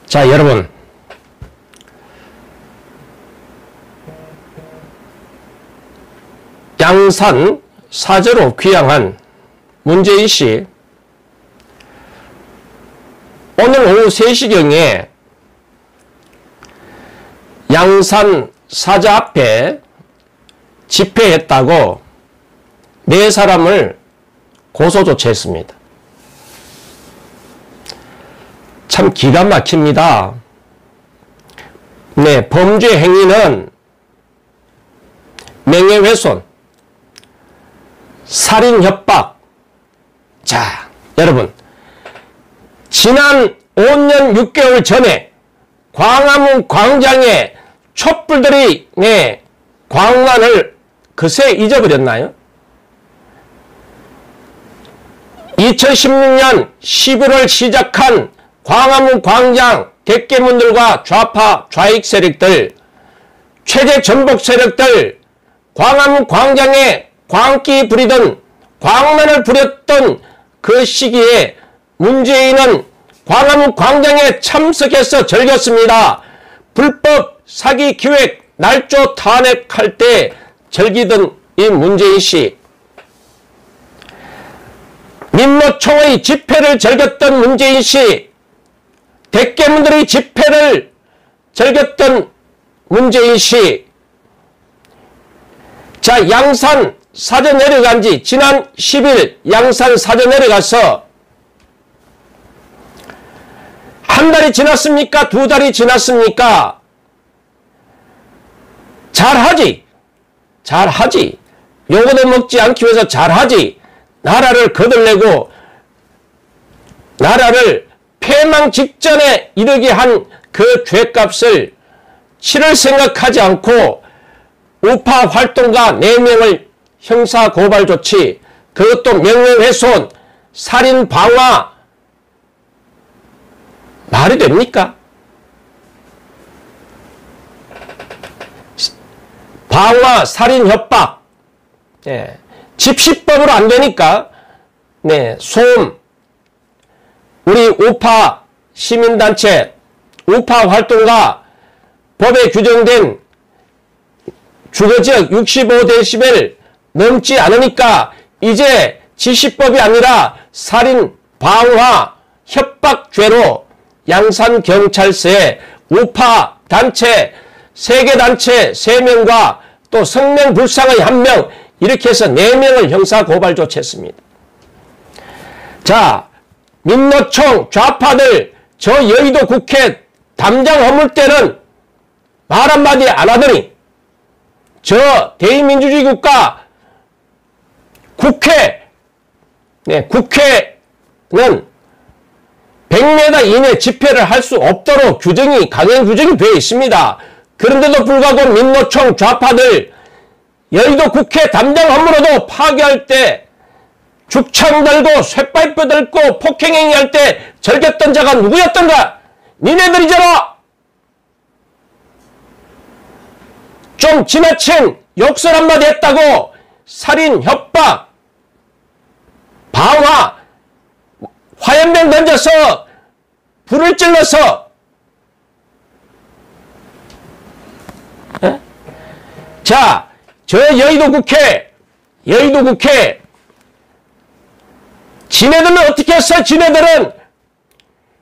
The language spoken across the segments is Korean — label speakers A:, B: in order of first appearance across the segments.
A: 자, 여러분. 양산 사저로 귀향한 문재인 씨, 오늘 오후 3시경에 양산 사저 앞에 집회했다고 4사람을 고소 조치했습니다. 참 기가 막힙니다. 네, 범죄 행위는 명예훼손, 살인 협박. 자, 여러분, 지난 5년 6개월 전에 광화문 광장에 촛불들이 광란을 그새 잊어버렸나요? 2016년 11월 시작한 광화문 광장 대깨문들과 좌파 좌익 세력들, 최대 전복 세력들, 광화문 광장에 광기 부리던, 광란을 부렸던 그 시기에 문재인은 광화문 광장에 참석해서 즐겼습니다. 불법 사기 기획 날조 탄핵할 때 즐기던 이 문재인 씨, 민노총의 집회를 즐겼던 문재인 씨, 대깨문들의 집회를 즐겼던 문재인 씨. 자, 양산 사저 내려간 지 지난 10일 양산 사저 내려가서 한 달이 지났습니까? 2달이 지났습니까? 잘하지. 잘하지. 요거도 먹지 않기 위해서 잘하지. 나라를 거들내고 나라를 폐망 직전에 이르게 한 그 죄값을 치를 생각하지 않고 우파 활동가 4명을 형사고발 조치, 그것도 명예훼손, 살인 방화, 말이 됩니까? 방화, 살인 협박, 집시법으로 안 되니까, 소음, 우리 우파 시민단체, 우파 활동가, 법에 규정된 주거지역 65데시벨 넘지 않으니까 이제 지시법이 아니라 살인, 방화, 협박죄로 양산경찰서에 우파 단체, 3개 단체 3명과 또 성명불상의 1명, 이렇게 해서 4명을 형사고발 조치했습니다. 자, 민노총 좌파들 저 여의도 국회 담장 허물 때는 말 한마디 안 하더니 저 대의민주주의 국가 국회는 100m 이내 집회를 할 수 없도록 강행 규정이 되어 있습니다. 그런데도 불구하고 민노총 좌파들 여의도 국회 담장 허물어도 파괴할 때 죽창 들고 쇠파이프 들고 폭행행위 할 때 즐겼던 자가 누구였던가? 니네들이잖아. 좀 지나친 욕설 한마디 했다고 살인, 협박, 방화, 화염병 던져서 불을 찔러서, 자, 저 여의도 국회 지네들은 어떻게 했어? 지네들은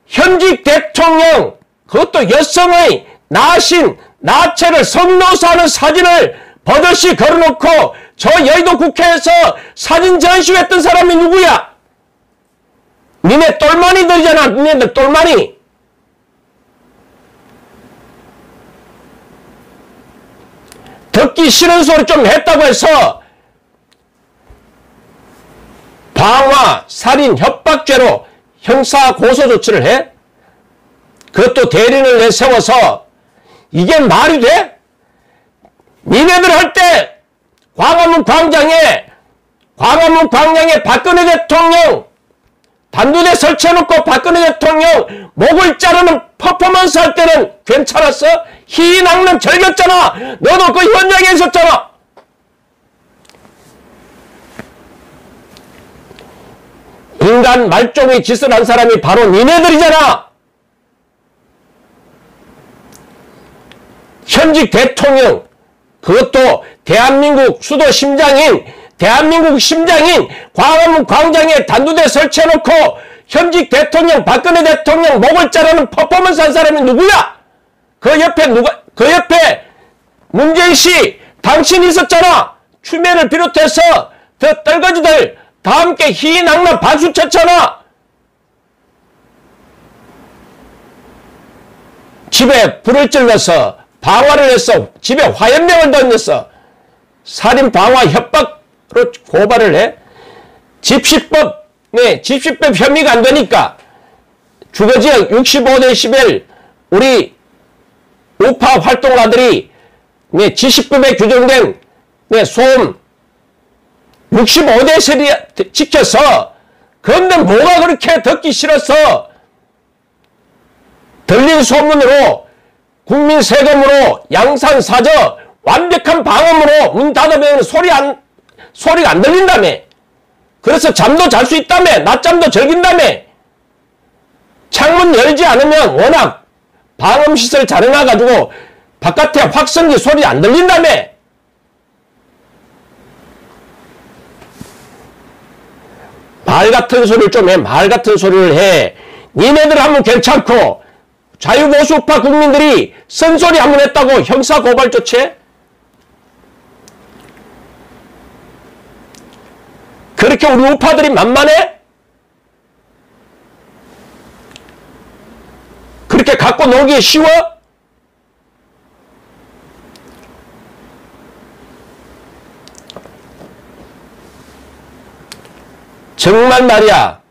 A: 현직 대통령, 그것도 여성의 나체를 성노사하는 사진을 버젓이 걸어놓고 저 여의도 국회에서 사진 전시했던 사람이 누구야? 니네 똘마니들이잖아. 니네들 똘마니. 듣기 싫은 소리 좀 했다고 해서 방화, 살인, 협박죄로 형사 고소 조치를 해? 그것도 대리인을 내세워서 이게 말이 돼? 니네들 할 때 광화문 광장에 박근혜 대통령 단두대 설치해놓고 박근혜 대통령 목을 자르는 퍼포먼스 할 때는 괜찮았어? 희낙는 즐겼잖아. 너도 그 현장에 있었잖아. 인간 말종의 짓을 한 사람이 바로 니네들이잖아. 현직 대통령, 그것도 대한민국 수도 심장인, 대한민국 심장인 광화문 광장에 단두대 설치해놓고 현직 대통령, 박근혜 대통령 목을 자르는 퍼포먼스 한 사람이 누구야? 그 옆에 문재인 씨, 당신이 있었잖아. 추미애를 비롯해서 더 떨거지들 다 함께 희희낙낙 박수 쳤잖아. 집에 불을 질러서 방화를 해서 집에 화염병을 던졌어. 살인 방화 협박으로 고발을 해. 집시법 혐의가 안 되니까 주거지역 65데시벨 우리 우파 활동가들이 지식법에 규정된 소음 65데시벨이 지켜서, 그런데 뭐가 그렇게 듣기 싫어서 들린 소문으로 국민 세금으로 양산사저 완벽한 방음으로 문 닫으면 소리가 안 들린다며. 그래서 잠도 잘 수 있다며. 낮잠도 즐긴다며. 창문 열지 않으면 워낙 방음시설 잘 해놔가지고 바깥에 확성기 소리 안 들린다며. 말 같은 소리를 좀 해. 말 같은 소리를 해. 니네들 하면 괜찮고 자유보수우파 국민들이 쓴소리 한번 했다고 형사고발 조치해? 그렇게 우리 우파들이 만만해? 그렇게 갖고 놀기 쉬워? 정말 말이야.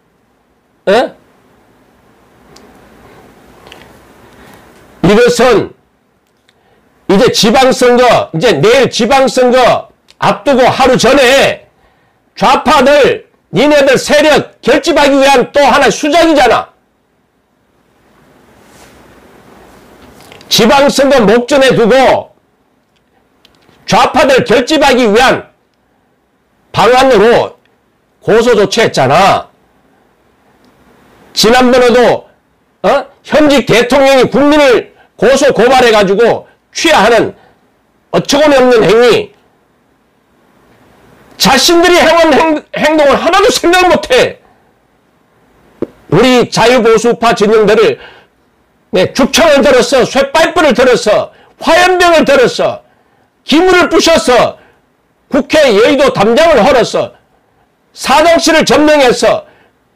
A: 에? 이것은 이제 지방선거, 이제 내일 지방선거 앞두고 하루 전에 좌파들, 니네들 세력 결집하기 위한 또 하나의 수작이잖아. 지방선거 목전에 두고 좌파들 결집하기 위한 방안으로 고소 조치했잖아. 지난번에도 현직 대통령이 국민을 고소 고발해가지고 취하하는 어처구니 없는 행위, 자신들이 해온 행동을 하나도 생각 못해. 우리 자유보수파 진영들을 죽창을 들었어, 쇠파이프를 들었어, 화염병을 들었어, 기물을 부셔서 국회 여의도 담장을 헐었어, 사장실을 점령해서,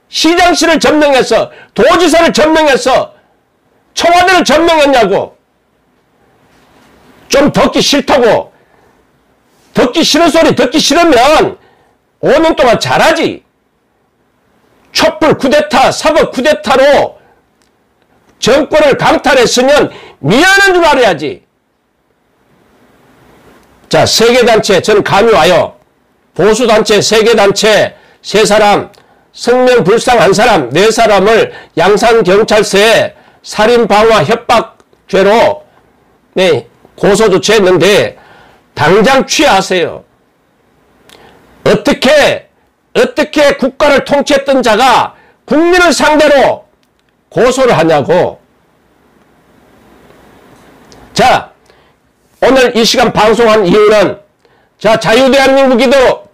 A: 시장실을 점령해서, 도지사를 점령해서, 청와대를 점령했냐고. 좀 듣기 싫다고. 듣기 싫은 소리 듣기 싫으면 5년 동안 잘하지. 촛불 쿠데타, 사법 쿠데타로 정권을 강탈했으면 미안한 줄 알아야지. 자, 세계단체, 저는 감이 와요. 보수단체, 세계단체 3사람, 성명불상 1사람, 4사람을 양산경찰서에 살인방화 협박죄로 고소 조치했는데 당장 취하하세요. 어떻게 국가를 통치했던 자가 국민을 상대로 고소를 하냐고. 자, 오늘 이 시간 방송한 이유는, 자, 자유대한민국에도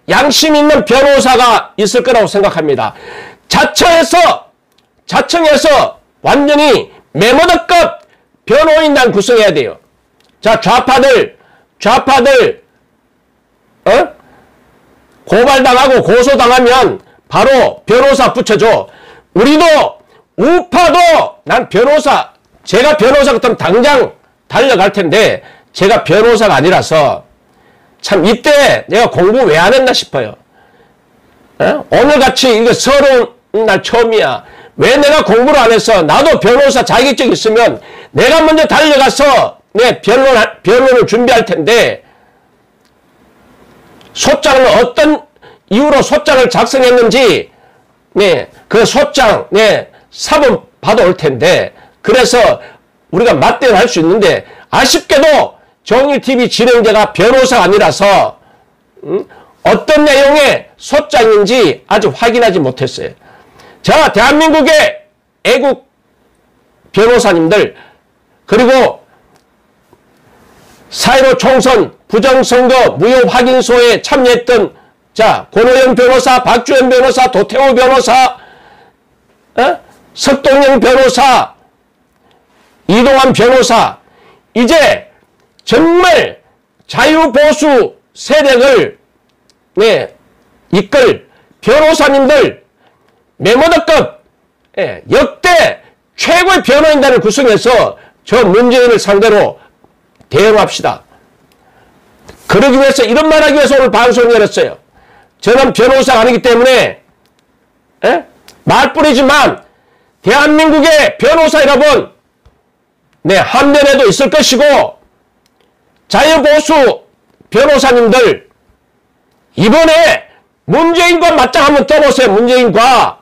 A: 양심 있는 변호사가 있을 거라고 생각합니다. 자청해서 완전히 메모드급 변호인단 구성해야 돼요. 자, 좌파들 고발당하고 고소당하면 바로 변호사 붙여줘. 우리도 우파도, 난 제가 변호사 같으면 당장 달려갈 텐데 제가 변호사가 아니라서 참 이때 내가 공부 왜 안 했나 싶어요. 오늘같이 이거 서러운 날 처음이야. 왜 내가 공부를 안 해서, 나도 변호사 자격증 있으면 내가 먼저 달려가서 내 변론을 준비할 텐데, 소장은 어떤 이유로 소장을 작성했는지, 그 소장, 사본 받아올 텐데, 그래서 우리가 맞대응을 할 수 있는데, 아쉽게도 정일TV 진행자가 변호사가 아니라서, 어떤 내용의 소장인지 아직 확인하지 못했어요. 자, 대한민국의 애국 변호사님들, 그리고 4.15 총선 부정선거 무효 확인소에 참여했던 권오영 변호사, 박주현 변호사, 도태우 변호사, 석동영 변호사, 이동환 변호사, 이제 정말 자유보수 세력을 이끌 변호사님들 메모더급 역대 최고의 변호인단을 구성해서 저 문재인을 상대로 대응합시다. 그러기 위해서 이런 말하기 위해서 오늘 방송을 열었어요. 저는 변호사가 아니기 때문에 말뿐이지만 대한민국의 변호사 여러분 한면에도 있을 것이고 자유보수 변호사님들 이번에 문재인과 맞짱 한번 떠보세요. 문재인과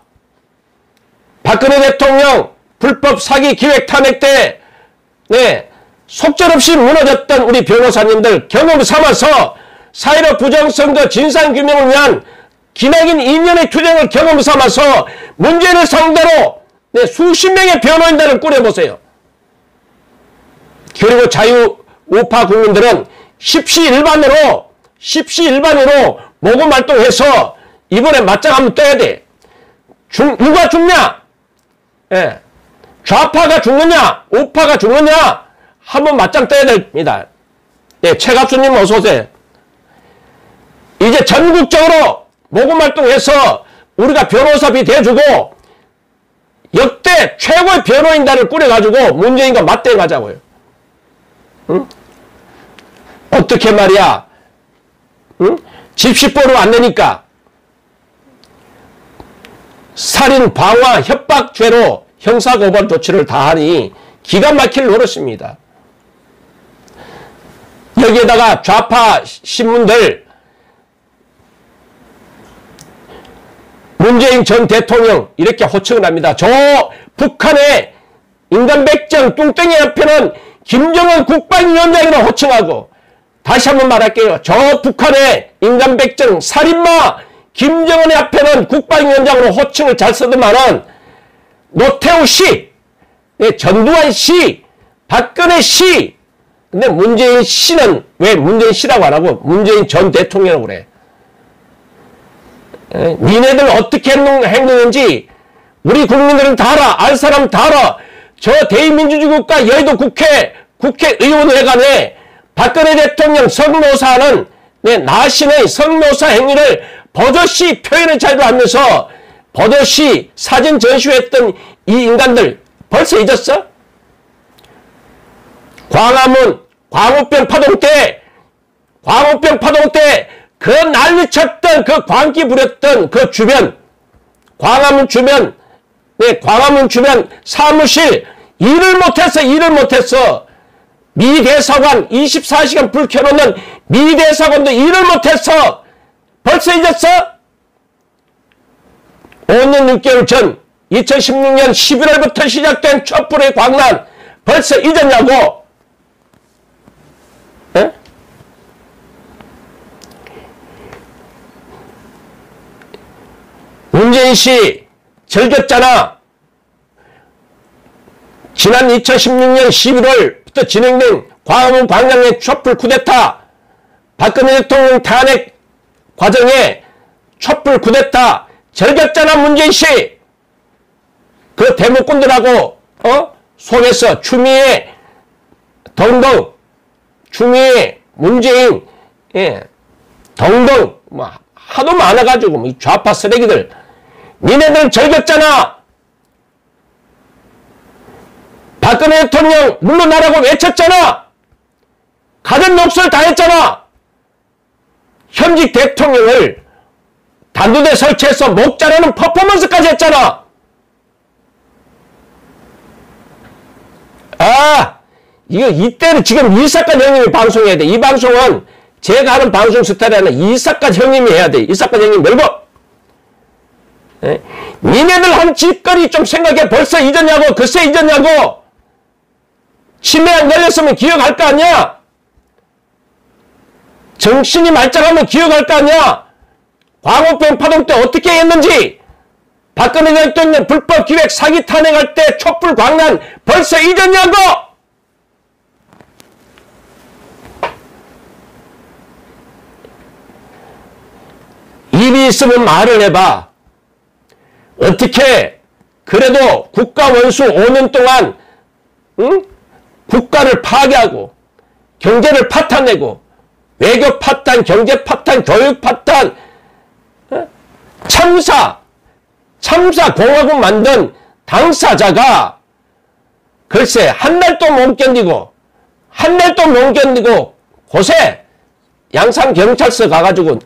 A: 박근혜 대통령 불법 사기 기획 탄핵 때 속절없이 무너졌던 우리 변호사님들 경험 삼아서 4.15 부정선거 진상규명을 위한 기나긴 2년의 투쟁을 경험 삼아서 문재인을 상대로 수십 명의 변호인단을 꾸려보세요. 그리고 자유우파 국민들은 십시일반으로 모금활동해서 이번에 맞짱 한번 떠야 돼. 누가 죽냐? 좌파가 죽느냐? 우파가 죽느냐? 한번 맞짱 떠야 됩니다. 최갑수님 어서오세요. 이제 전국적으로 모금활동해서 우리가 변호사비 대주고 역대 최고의 변호인단을 꾸려가지고 문재인과 맞대응하자고요. 응? 어떻게 말이야? 응? 집시법으로 안 되니까 살인, 방화, 협박죄로 형사고발 조치를 다하니 기가 막힐 노릇입니다. 여기에다가 좌파 신문들 문재인 전 대통령 이렇게 호칭을 합니다. 저 북한의 인간백정 뚱땡이 앞에는 김정은 국방위원장이라 호칭하고, 다시 한번 말할게요. 저 북한의 인간백정 살인마 김정은의 앞에는 국방위원장으로 호칭을 잘 쓰더만은 노태우 씨, 전두환 씨, 박근혜 씨, 근데 문재인 씨는 왜 문재인 씨라고 안 하고 문재인 전 대통령이라고 그래? 니네들 어떻게 행동했는지 우리 국민들은 다 알아. 알 사람 다 알아. 저 대의민주주의 국가 여의도 국회의원회관에 박근혜 대통령 성노사하는 나신의 성노사 행위를 버젓이 표현의 자유로 하면서 버젓이 사진 전시했던 이 인간들 벌써 잊었어? 광화문 광우병 파동 때 그 난리쳤던 그 광기 부렸던 그 주변 광화문 주변 사무실 일을 못했어. 미 대사관 24시간 불 켜놓는 미 대사관도 일을 못했어. 벌써 잊었어? 5년 6개월 전 2016년 11월부터 시작된 촛불의 광란 벌써 잊었냐고? 에? 문재인 씨 즐겼잖아. 지난 2016년 11월부터 진행된 광화문 광장의 촛불 쿠데타, 박근혜 대통령 탄핵 과정에 촛불 쿠데타 즐겼잖아. 문재인 씨. 그 대목꾼들하고 속에서 추미애 덩덩, 추미애 문재인 덩덩 뭐 하도 많아가지고 뭐 좌파 쓰레기들 니네들 즐겼잖아. 박근혜 대통령 물러나라고 외쳤잖아. 가진 몫을 다했잖아. 현직 대통령을 단두대 설치해서 목 자르는 퍼포먼스까지 했잖아. 이때는 지금 이삭간 형님이 방송해야 돼. 이 방송은 제가 하는 방송 스타일이 아니라 이삭간 형님이 해야 돼. 이삭간 형님 넓어. 니네들 한 짓거리 좀 생각해. 벌써 잊었냐고. 글쎄 잊었냐고. 치매 안 걸렸으면 기억할 거 아니야. 정신이 말짱하면 기억할 거 아니야. 광우병 파동 때 어떻게 했는지, 박근혜 대통령 불법 기획 사기 탄핵할 때 촛불 광란 벌써 잊었냐고. 있으면 말을 해봐. 어떻게 그래도 국가 원수 5년 동안 국가를 파괴하고 경제를 파탄내고 외교 파탄, 경제 파탄, 교육 파탄, 참사 공화국 만든 당사자가 글쎄 한 달도 못 견디고 곳에 양산경찰서 가가지고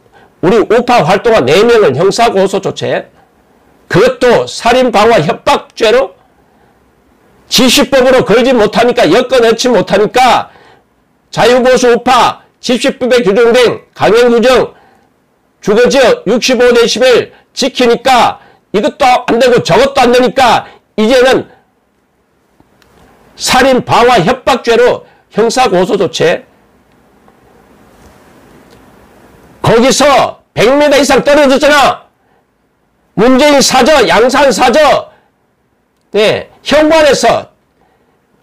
A: 우리 우파 활동가 4명을 형사고소 조치해. 그것도 살인방화 협박죄로 집시법으로 걸지 못하니까 여건 넣지 못하니까 자유보수 우파 집시법에 규정된 강행규정 주거지역 65dB 지키니까 이것도 안 되고 저것도 안 되니까 이제는 살인방화 협박죄로 형사고소 조치해. 거기서 100m 이상 떨어졌잖아. 문재인 사저, 양산 사저, 네, 현관에서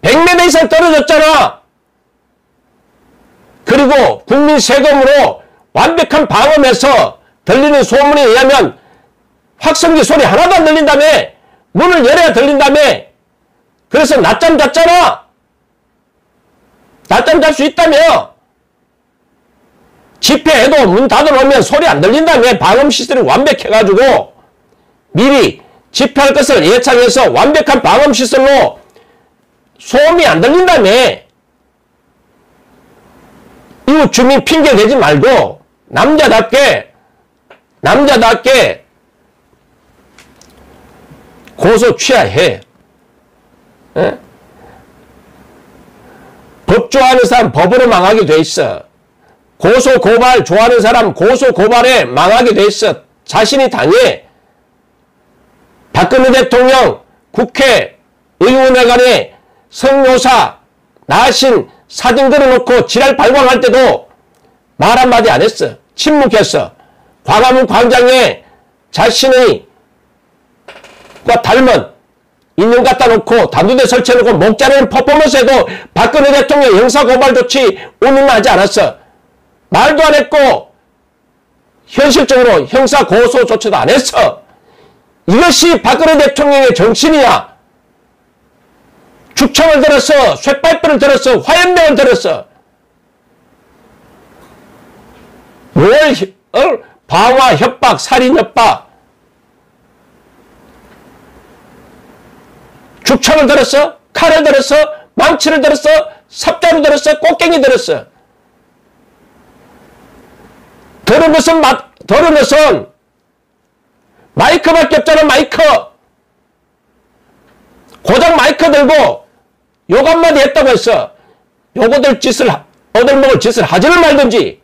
A: 100m 이상 떨어졌잖아. 그리고 국민 세금으로 완벽한 방음에서 들리는 소문에 의하면 확성기 소리 하나도 안 들린다며. 문을 열어야 들린다며. 그래서 낮잠 잤잖아. 낮잠 잘 수 있다며. 집회해도 문 닫아놓으면 소리 안 들린다며. 방음 시설이 완벽해가지고 미리 집회할 것을 예상해서 완벽한 방음 시설로 소음이 안 들린다며. 이웃 주민 핑계 대지 말고 남자답게 고소 취하해. 에? 법 좋아하는 사람 법으로 망하게 돼 있어. 고소 고발 좋아하는 사람 고소 고발에 망하게 돼 있어. 자신이 당해. 박근혜 대통령 국회 의원회 간에 성묘사 나신 사진 걸어놓고 지랄 발광할 때도 말 한마디 안 했어. 침묵했어. 광화문 광장에 자신의 과 닮은 인형 갖다 놓고 단두대 설치해놓고 목 자르는 퍼포먼스에도 박근혜 대통령 형사고발 조치 운운하지 않았어. 말도 안 했고 현실적으로 형사고소 조치도 안 했어. 이것이 박근혜 대통령의 정신이야. 죽청을 들었어. 쇠파이프를 들었어. 화염병을 들었어. 뭘 방화, 협박, 살인, 협박. 죽청을 들었어. 칼을 들었어. 망치를 들었어. 삽자루 들었어. 꽃갱이 들었어. 들은 것은 마이크밖에 없잖아. 마이크. 고작 마이크 들고 욕 한마디 했다고 했어. 요거들 짓을 얻어먹을 짓을 하지를 말든지.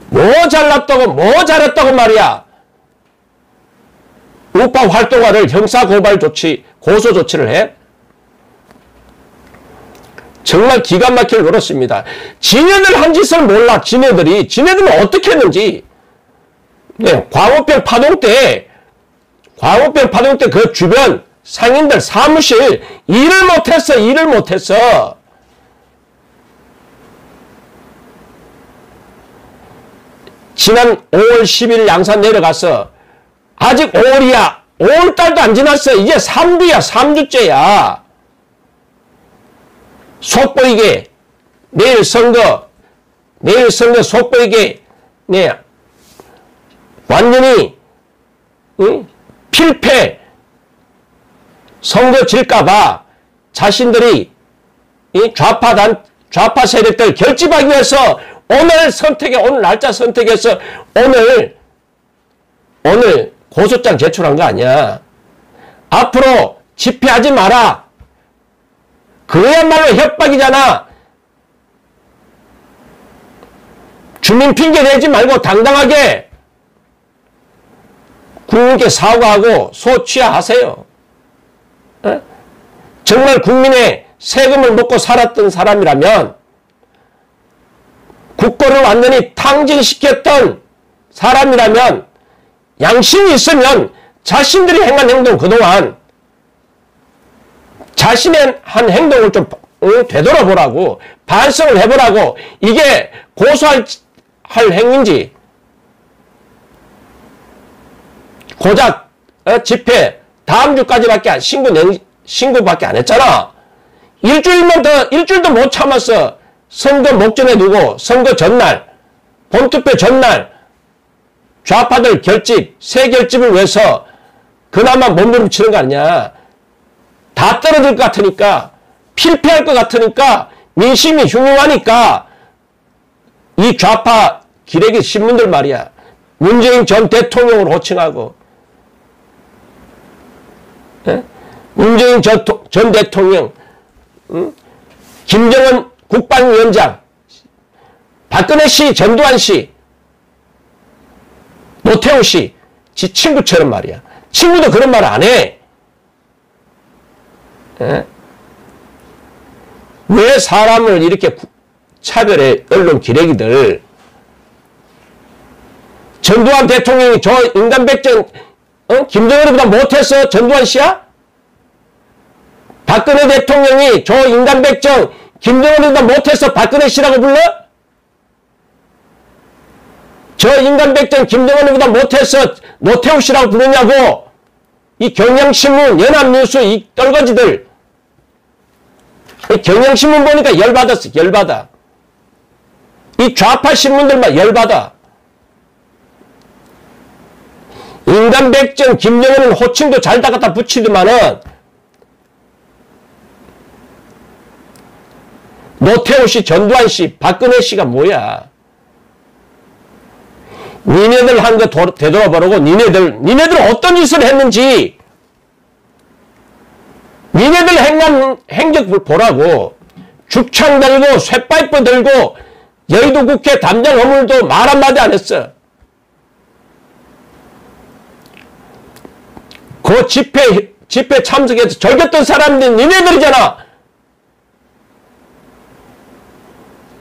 A: 뭐 잘났다고 뭐 잘했다고 말이야. 우파 활동가를 형사고발 조치 고소 조치를 해. 정말 기가 막힐 노릇입니다. 지네들 한 짓을 몰라. 지네들은 어떻게 했는지. 네, 광우병 파동 때 그 주변 상인들 사무실 일을 못했어. 지난 5월 10일 양산 내려가서 아직 5월이야. 5월달도 안 지났어. 이제 3주야. 3주째야. 속보이게 내일 선거 속보이게 네, 완전히 필패 선거 질까봐 자신들이 좌파 세력들 결집하기 위해서 오늘 날짜 선택해서 오늘 고소장 제출한 거 아니야. 앞으로 집회하지 마라. 그야말로 협박이잖아. 주민 핑계 내지 말고 당당하게 국민께 사과하고 소취하세요. 에? 정말 국민의 세금을 먹고 살았던 사람이라면, 국고를 완전히 탕진시켰던 사람이라면, 양심이 있으면 자신들이 행한 행동 그동안 자신의 한 행동을 좀 되돌아보라고, 반성을 해보라고. 이게 고소할 행위인지 고작 집회 다음 주까지밖에 신고밖에 안 했잖아. 일주일도 못 참았어. 선거 목전에 두고 선거 전날, 본투표 전날 좌파들 결집, 새 결집을 위해서 그나마 몸부림치는 거 아니냐. 다 떨어질 것 같으니까, 필패할 것 같으니까, 민심이 흉흉하니까 이 좌파 기레기 신문들 말이야. 문재인 전 대통령을 호칭하고, 문재인 전 대통령, 김정은 국방위원장, 박근혜 씨, 전두환 씨, 노태우 씨, 지 친구처럼 말이야. 친구도 그런 말 안 해. 왜 사람을 이렇게 차별해, 언론 기레기들. 전두환 대통령이 저 인간 백정, 김정은보다 못해서 전두환 씨야? 박근혜 대통령이 저 인간 백정, 김정은보다 못해서 박근혜 씨라고 불러? 저 인간 백정 김정은보다 못해서 노태우 씨라고 부르냐고. 이 경향신문, 연합뉴스 이 떨거지들. 경향신문 보니까 열받았어. 열받아. 이 좌파 신문들만 열받아. 인간 백정 김정은은 호칭도 잘 갖다 붙이더만은 노태우 씨, 전두환 씨, 박근혜 씨가 뭐야. 니네들 한 거 되돌아보라고. 니네들 어떤 짓을 했는지 니네들 행한 행적을 보라고. 죽창 들고 쇠파이프 들고 여의도 국회 담장 허물도 말 한마디 안 했어. 그 집회 참석해서 절겼던 사람들이 니네들이잖아.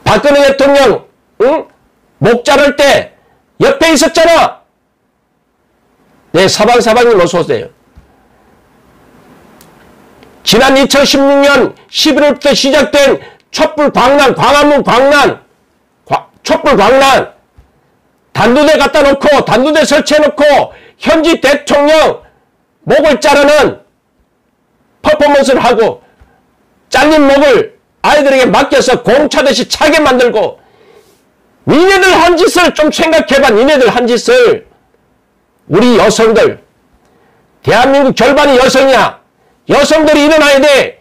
A: 박근혜 대통령 목 자를 때 옆에 있었잖아. 네, 사방님 어서 오세요. 지난 2016년 11월부터 시작된 촛불 광란, 광화문 광란, 촛불 광란, 단두대 갖다 놓고, 단두대 설치해 놓고, 현지 대통령 목을 자르는 퍼포먼스를 하고, 잘린 목을 아이들에게 맡겨서 공차듯이 차게 만들고, 니네들 한 짓을 좀 생각해봐. 니네들 한 짓을. 우리 여성들, 대한민국 절반이 여성이야. 여성들이 일어나야 돼.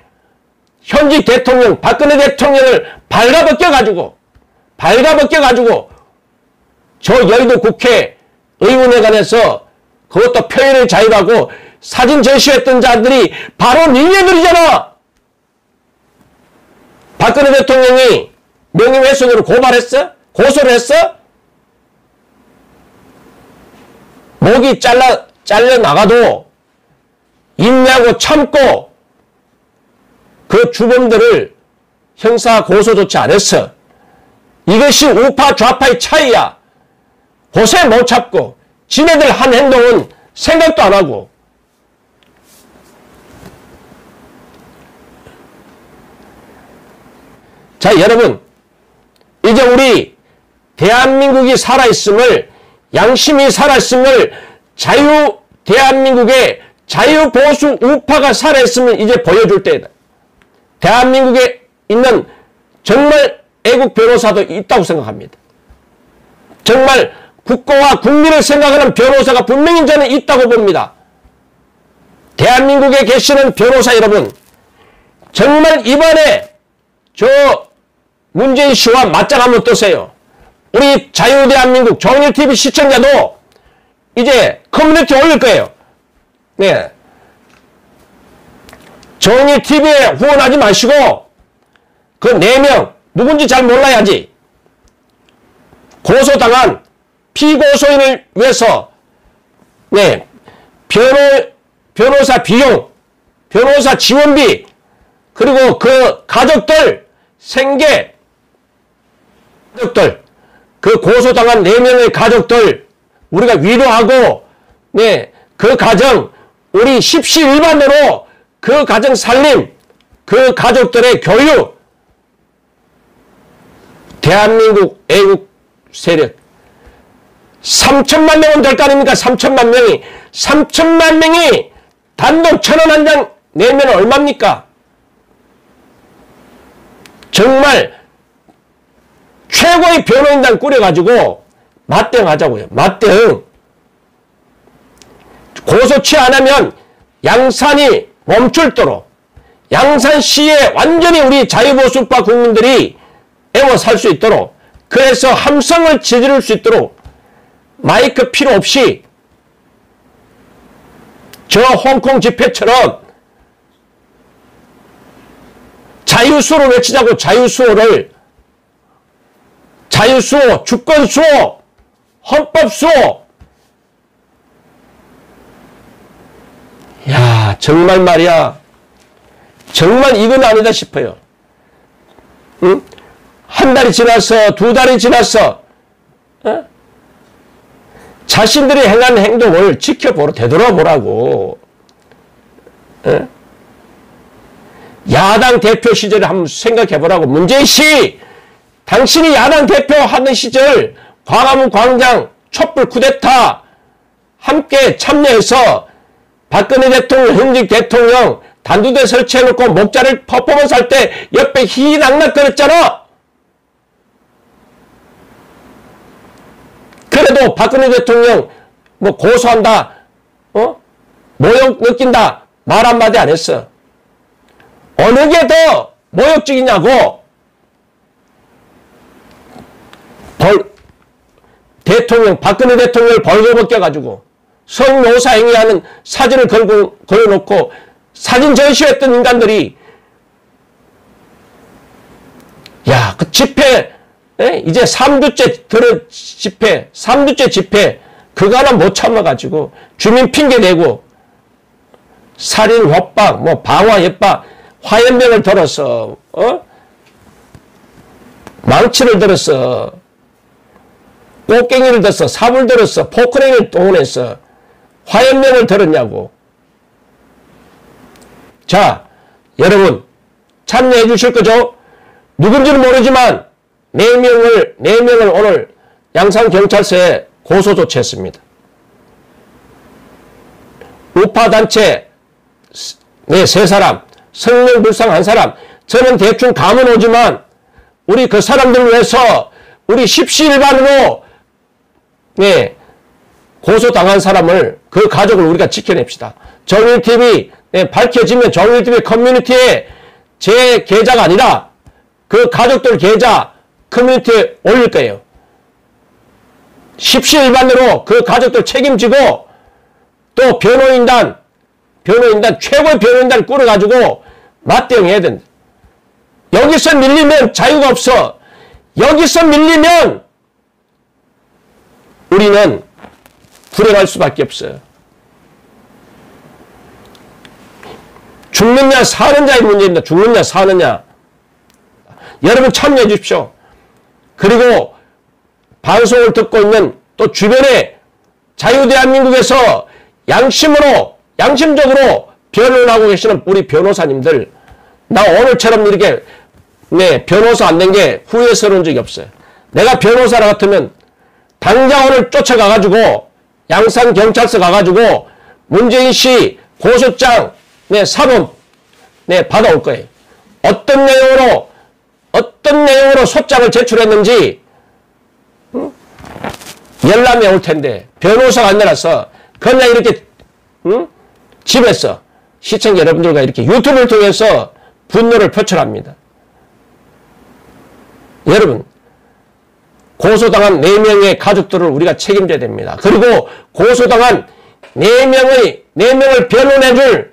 A: 현직 대통령, 박근혜 대통령을 발가벗겨가지고 저 여의도 국회 의원회관에서 그것도 표현을 자유하고 사진 제시했던 자들이 바로 니네들이잖아. 박근혜 대통령이 명예훼손으로 고소를 했어? 목이 잘려 나가도 인내하고 참고 그 주범들을 형사 고소 조치 안 했어. 이것이 우파 좌파의 차이야. 고세 못 참고 지네들 한 행동은 생각도 안 하고. 자, 여러분, 이제 우리 대한민국이 살아있음을, 양심이 살아있음을, 대한민국의 자유보수 우파가 살아있음을 이제 보여줄 때다. 대한민국에 있는 정말 애국 변호사도 있다고 생각합니다. 정말 국가와 국민을 생각하는 변호사가 분명히 저는 있다고 봅니다. 대한민국에 계시는 변호사 여러분, 정말 이번에 저 문재인 씨와 맞짱 한번 뜨세요. 우리 자유대한민국 정일TV 시청자도 이제 커뮤니티 올릴 거예요. 네. 정일TV에 후원하지 마시고 그 4명 누군지 잘 몰라야지. 고소당한 피고소인을 위해서 네, 변호사 비용, 변호사 지원비, 그리고 그 가족들 생계 가족들, 그 고소당한 4명의 가족들 우리가 위로하고, 네, 그 가정 우리 십시일반으로 그 가정 살림, 그 가족들의 교육, 대한민국 애국 세력 3천만 명은 될 거 아닙니까? 3천만 명이 3천만 명이 단돈 1,000원 한 장 내면 얼마입니까? 정말 최고의 변호인단 꾸려가지고 맞대응하자고요. 맞대응. 고소치 않으면 양산이 멈출도록, 양산시에 완전히 우리 자유보수파 국민들이 애워 살 수 있도록, 그래서 함성을 지를 수 있도록 마이크 필요 없이 저 홍콩 집회처럼 자유수호를 외치자고. 자유수호를, 자유수호, 주권수호, 헌법수호. 야, 정말 말이야, 정말 이건 아니다 싶어요. 응? 한 달이 지났어, 두 달이 지났어, 어? 자신들이 행한 행동을 지켜보라, 되돌아보라고. 어? 야당 대표 시절을 한번 생각해보라고. 문재인 씨, 당신이 야당 대표 하는 시절 광화문 광장 촛불 쿠데타 함께 참여해서 박근혜 대통령, 현직 대통령 단두대 설치해놓고 목자를 퍼포먼스 할 때 옆에 희희낙낙거렸잖아. 그래도 박근혜 대통령 뭐 고소한다, 모욕 느낀다 말 한마디 안 했어. 어느 게 더 모욕적이냐고. 박근혜 대통령을 벌거벗겨가지고 성노사 행위하는 사진을 걸어놓고 사진 전시했던 인간들이, 야, 그 집회, 이제 3주째 집회, 3주째 집회, 그거 하나 못 참아가지고 주민 핑계대고 살인, 협박, 뭐 방화, 협박, 화염병을 들었어, 망치를 들었어, 꽃갱이를 들었어, 삽을 들었어, 포크레인을 동원했어, 화염병을 들었냐고. 자, 여러분 참여해 주실 거죠? 누군지는 모르지만 4명을 오늘 양산경찰서에 고소 조치했습니다. 우파단체 3사람, 성명불상 1사람. 저는 대충 감은 오지만 우리 그 사람들을 위해서 우리 십시일반으로 고소당한 사람을, 그 가족을 우리가 지켜냅시다. 정일TV 밝혀지면 정일TV 커뮤니티에 제 계좌가 아니라 그 가족들 계좌 커뮤니티에 올릴 거예요. 십시일반으로 그 가족들 책임지고, 또 변호인단 최고의 변호인단을 꾸려가지고 맞대응해야 된다. 여기서 밀리면 자유가 없어. 여기서 밀리면 우리는 불행할 수밖에 없어요. 죽느냐 사느냐의 문제입니다. 죽느냐 사느냐. 여러분 참여해 주십시오. 그리고 방송을 듣고 있는 또 주변에 자유대한민국에서 양심적으로 변론하고 계시는 우리 변호사님들, 나 오늘처럼 이렇게 변호사 안 된 게 후회스러운 적이 없어요. 내가 변호사라 같으면 당장 오늘 쫓아가가지고 양산경찰서 가가지고 문재인 씨 고소장 사본 받아올 거예요. 어떤 내용으로 소장을 제출했는지 열람해 올 텐데, 변호사가 안 내놨어. 그냥 이렇게 집에서 시청자 여러분들과 이렇게 유튜브를 통해서 분노를 표출합니다. 여러분, 고소당한 4명의 가족들을 우리가 책임져야 됩니다. 그리고 고소당한 4명을 변론해줄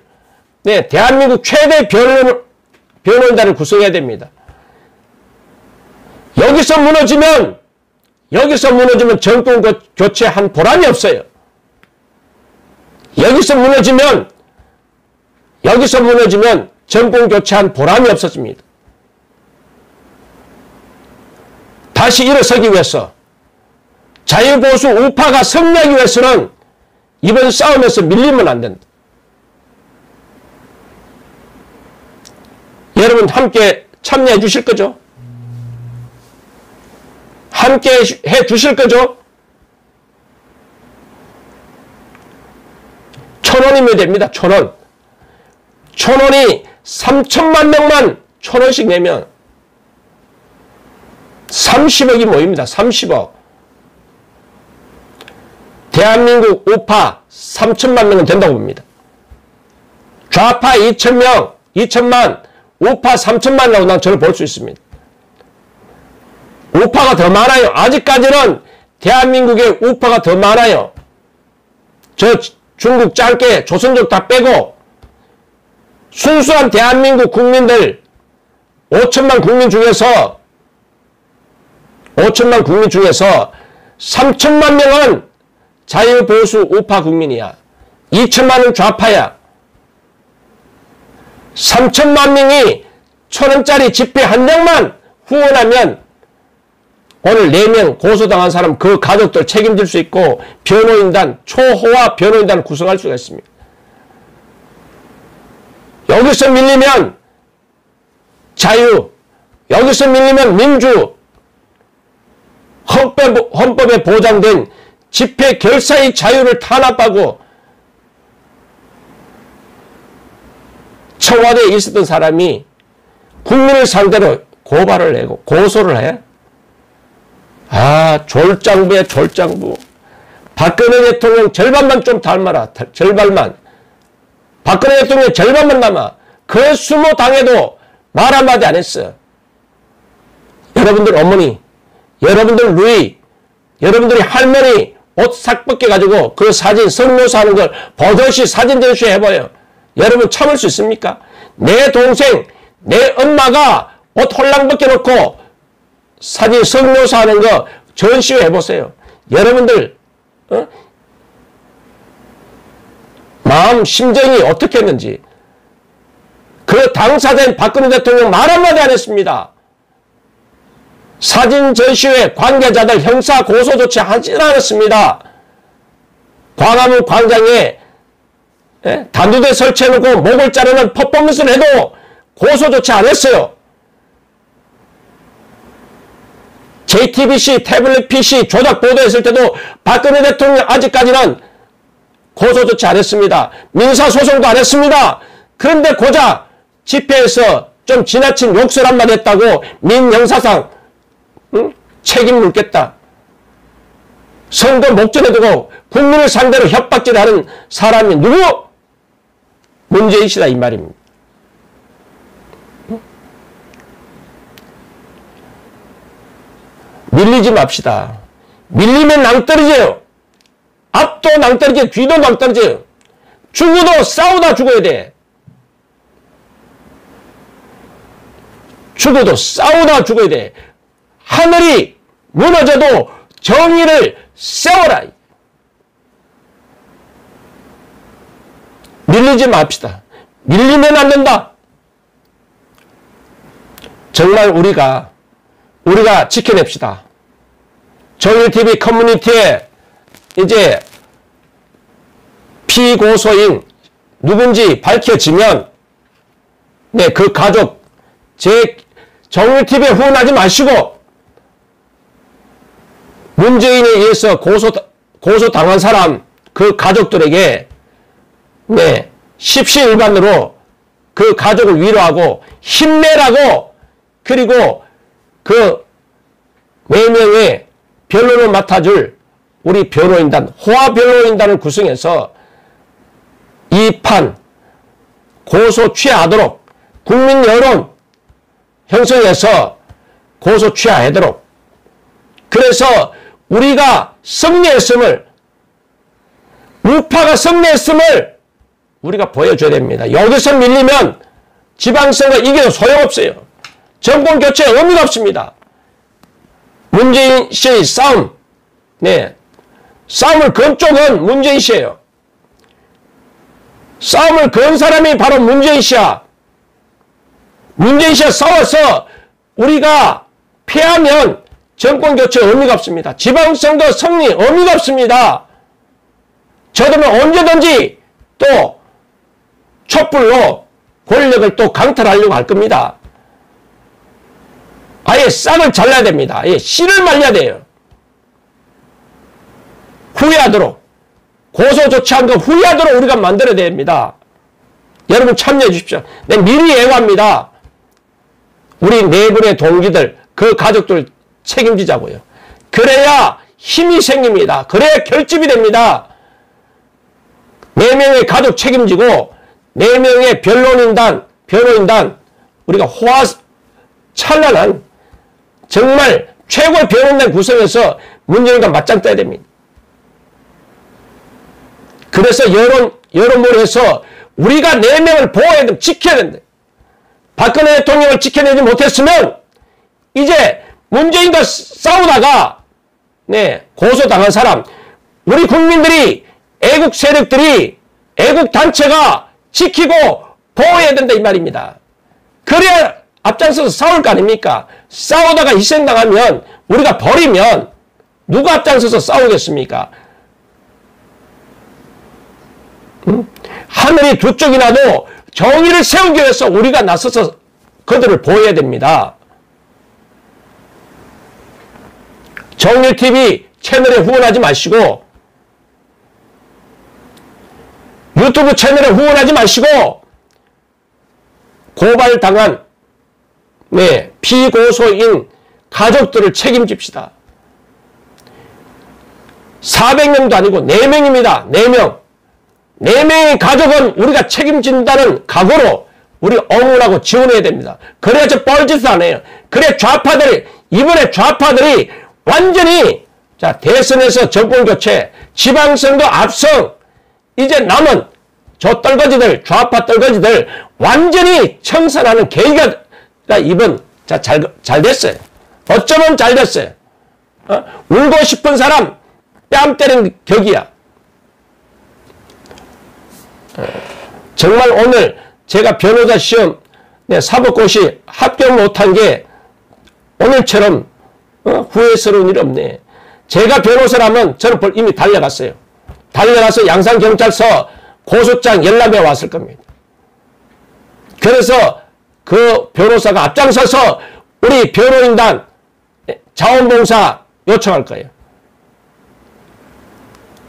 A: 대한민국 최대 변호인단을 구성해야 됩니다. 여기서 무너지면 정권 교체한 보람이 없어요. 여기서 무너지면 정권 교체한 보람이 없어집니다. 다시 일어서기 위해서, 자유보수 우파가 승리하기 위해서는 이번 싸움에서 밀리면 안 된다. 여러분 함께 참여해 주실 거죠? 함께 해 주실 거죠? 1,000원이면 됩니다. 1,000원. 1,000원이 3천만 명만 1,000원씩 내면 30억이 모입니다. 30억. 대한민국 우파 3천만 명은 된다고 봅니다. 좌파 2,000명, 2천만, 우파 3천만이라고 난 저를 볼 수 있습니다. 우파가 더 많아요. 아직까지는 대한민국에 우파가 더 많아요. 저 중국 짧게 조선족 다 빼고 순수한 대한민국 국민들 5천만 국민 중에서 3천만 명은 자유보수 우파 국민이야. 2천만은 좌파야. 3천만 명이 1,000원짜리 지폐 한 장만 후원하면 오늘 4명 고소당한 사람 그 가족들 책임질 수 있고 변호인단, 초호화 변호인단을 구성할 수가 있습니다. 여기서 밀리면 자유, 여기서 밀리면 민주, 헌법에 보장된 집회 결사의 자유를 탄압하고 청와대에 있었던 사람이 국민을 상대로 고발을 내고 고소를 해. 아, 졸장부야, 졸장부. 박근혜 대통령 절반만 좀 닮아라. 절반만. 박근혜 대통령 절반만 남아. 그 수모 당해도 말 한마디 안 했어. 여러분들 어머니, 여러분들 누이, 여러분들이 할머니 옷 싹 벗겨가지고 그 사진 성묘사하는 걸 버젓이 사진 전시회 해봐요. 여러분 참을 수 있습니까? 내 동생, 내 엄마가 옷 홀랑 벗겨놓고 사진 성묘사하는 거 전시회 해보세요. 여러분들 마음 심정이 어떻게 했는지. 그 당사자인 박근혜 대통령 말 한마디 안 했습니다. 사진 전시회 관계자들 형사 고소 조치 하지 않았습니다. 광화문 광장에 단두대 설치해놓고 목을 자르는 퍼포먼스를 해도 고소 조치 안 했어요. JTBC 태블릿 PC 조작 보도했을 때도 박근혜 대통령 아직까지는 고소 조치 안 했습니다. 민사소송도 안 했습니다. 그런데 고작 집회에서 좀 지나친 욕설 한마디 했다고 민형사상 책임 묻겠다. 선거 목전에 두고 국민을 상대로 협박질을 하는 사람이 누구? 문재인 씨다 이 말입니다. 밀리지 맙시다. 밀리면 낭떠러져요. 앞도 낭떠러져요. 뒤도 낭떠러져요. 죽어도 싸우다 죽어야 돼. 죽어도 싸우다 죽어야 돼. 하늘이 무너져도 정의를 세워라. 밀리지 맙시다. 밀리면 안 된다. 정말 우리가 지켜냅시다. 정의TV 커뮤니티에 이제 피고소인 누군지 밝혀지면 그 가족 정의TV에 후원하지 마시고 문재인에 의해서 고소당한 사람 그 가족들에게 십시일반으로 그 가족을 위로하고 힘내라고, 그리고 그 4명의 변론을 맡아줄 우리 변호인단, 호화 변호인단을 구성해서 이 판 고소 취하하도록 국민 여론 형성해서 고소 취하하도록, 그래서 우리가 승리했음을, 우파가 승리했음을 우리가 보여줘야 됩니다. 여기서 밀리면 지방선거 이겨도 소용없어요. 정권 교체에 의미가 없습니다. 문재인 씨의 싸움, 싸움을 건 쪽은 문재인 씨예요. 싸움을 건 사람이 바로 문재인 씨야. 문재인 씨와 싸워서 우리가 패하면 정권 교체 의미가 없습니다. 지방선거 승리 의미가 없습니다. 저들은 언제든지 또 촛불로 권력을 또 강탈하려고 할 겁니다. 아예 싹을 잘라야 됩니다. 아예 씨를 말려야 돼요. 후회하도록 고소 조치한 거 후회하도록 우리가 만들어야 됩니다. 여러분 참여해 주십시오. 네, 미리 예고합니다. 우리 네 분의 동기들, 그 가족들 책임지자고요. 그래야 힘이 생깁니다. 그래야 결집이 됩니다. 4명의 가족 책임지고 4명의 변호인단 우리가 호화찬란한 정말 최고의 변호인단 구성해서 문재인과 맞짱 떠야 됩니다. 그래서 여론몰이해서 우리가 4명을 보호해야 됩니다. 지켜야 된다. 박근혜 대통령을 지켜내지 못했으면 이제 문재인과 싸우다가 고소당한 사람, 우리 국민들이, 애국 세력들이, 애국 단체가 지키고 보호해야 된다 이 말입니다. 그래야 앞장서서 싸울 거 아닙니까? 싸우다가 희생당하면, 우리가 버리면 누가 앞장서서 싸우겠습니까? 하늘이 두 쪽이 나도 정의를 세우기 위해서 우리가 나서서 그들을 보호해야 됩니다. 정일TV 채널에 후원하지 마시고, 유튜브 채널에 후원하지 마시고, 고발당한 피고소인 가족들을 책임집시다. 400명도 아니고 4명입니다. 4명. 4명의 가족은 우리가 책임진다는 각오로 우리 응원하고 지원해야 됩니다. 그래야 저 뻘짓을 안 해요. 그래 이번에 좌파들이 완전히 대선에서 정권교체, 지방선거 압승, 이제 남은 저 떨거지들, 좌파 떨거지들 완전히 청산하는 계기가 이번 잘 됐어요. 어쩌면 잘 됐어요. 울고 싶은 사람 뺨 때리는 격이야. 정말 오늘 제가 변호사 시험 사법고시 합격 못한 게 오늘처럼 후회스러운 일 없네. 제가 변호사라면 저는 이미 달려갔어요. 달려가서 양산경찰서 고소장 열람해 왔을 겁니다. 그래서 그 변호사가 앞장서서 우리 변호인단 자원봉사 요청할 거예요.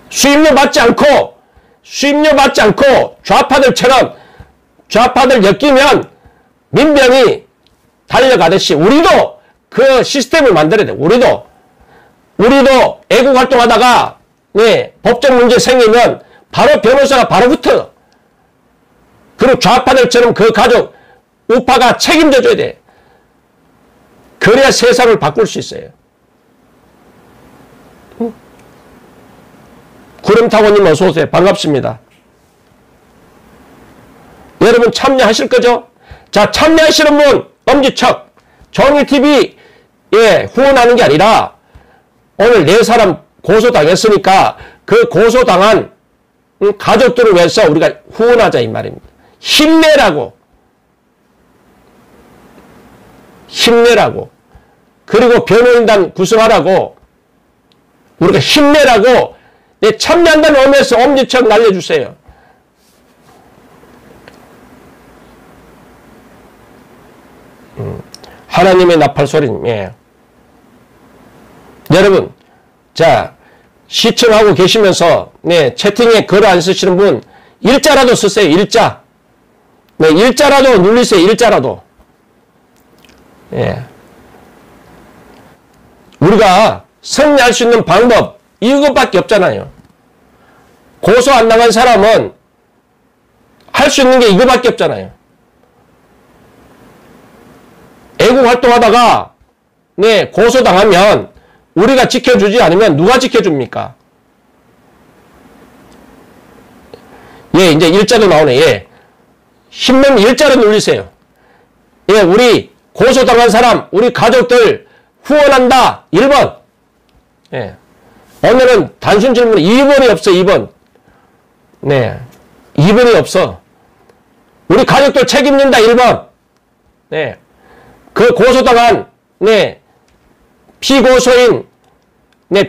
A: 수임료 받지 않고 좌파들처럼 좌파들 엮이면 민병이 달려가듯이 우리도 그 시스템을 만들어야 돼. 우리도 애국활동하다가 법적 문제 생기면 바로 변호사가 바로 붙어. 그리고 좌파들처럼 그 가족 우파가 책임져줘야 돼. 그래야 세상을 바꿀 수 있어요. 구름타고님 어서오세요. 반갑습니다. 여러분 참여하실 거죠? 자, 참여하시는 분 엄지척. 정일TV에 후원하는 게 아니라 오늘 4사람 고소당했으니까 그 고소당한 가족들을 위해서 우리가 후원하자 이 말입니다. 힘내라고. 그리고 변호인단 구성하라고. 우리가 힘내라고 참여한다는 의미에서 엄지척 날려주세요. 하나님의 나팔소리님. 여러분, 자, 시청하고 계시면서 채팅에 글 안 쓰시는 분 일자라도 쓰세요. 일자. 일자라도 눌리세요. 일자라도. 우리가 승리할 수 있는 방법 이것밖에 없잖아요. 고소 안 나간 사람은 할 수 있는 게 이거밖에 없잖아요. 애국 활동하다가 고소당하면 우리가 지켜주지 않으면 누가 지켜줍니까? 이제 일자로 나오네. 힘내면 일자로 눌리세요. 우리 고소당한 사람, 우리 가족들 후원한다. 1번. 오늘은 단순 질문 2번이 없어. 2번. 2번이 없어. 우리 가족들 책임진다. 1번. 그 고소당한 피고소인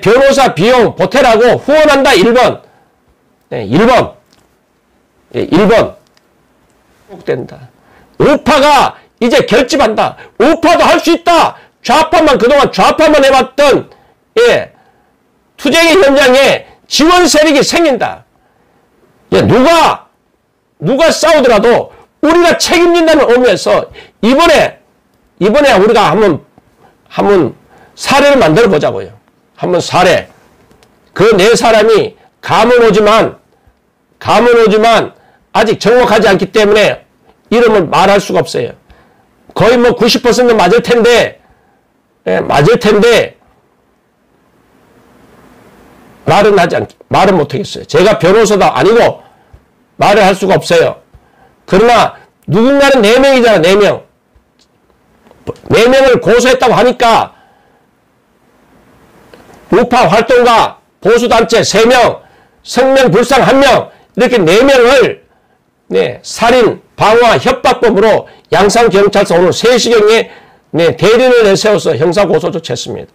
A: 변호사 비용 보태라고 후원한다. 1번. 1번. 1번. 된다. 우파가 이제 결집한다. 우파도 할 수 있다. 그동안 좌파만 해왔던 투쟁의 현장에 지원 세력이 생긴다. 누가 싸우더라도 우리가 책임진다는 의미에서 이번에 우리가 한번 사례를 만들어 보자고요. 한번 사례. 그 네 사람이 감은 오지만 아직 정확하지 않기 때문에 이름을 말할 수가 없어요. 거의 뭐 90% 맞을 텐데 말은 못하겠어요. 제가 변호사도 아니고 말을 할 수가 없어요. 그러나 누군가는 4명이잖아. 4명. 4명을 고소했다고 하니까 우파 활동가 보수단체 3명, 성명불상 1명 이렇게 4명을 살인, 방화, 협박범으로 양산경찰서 오늘 3시경에 대리인을 내세워서 형사고소 조치했습니다.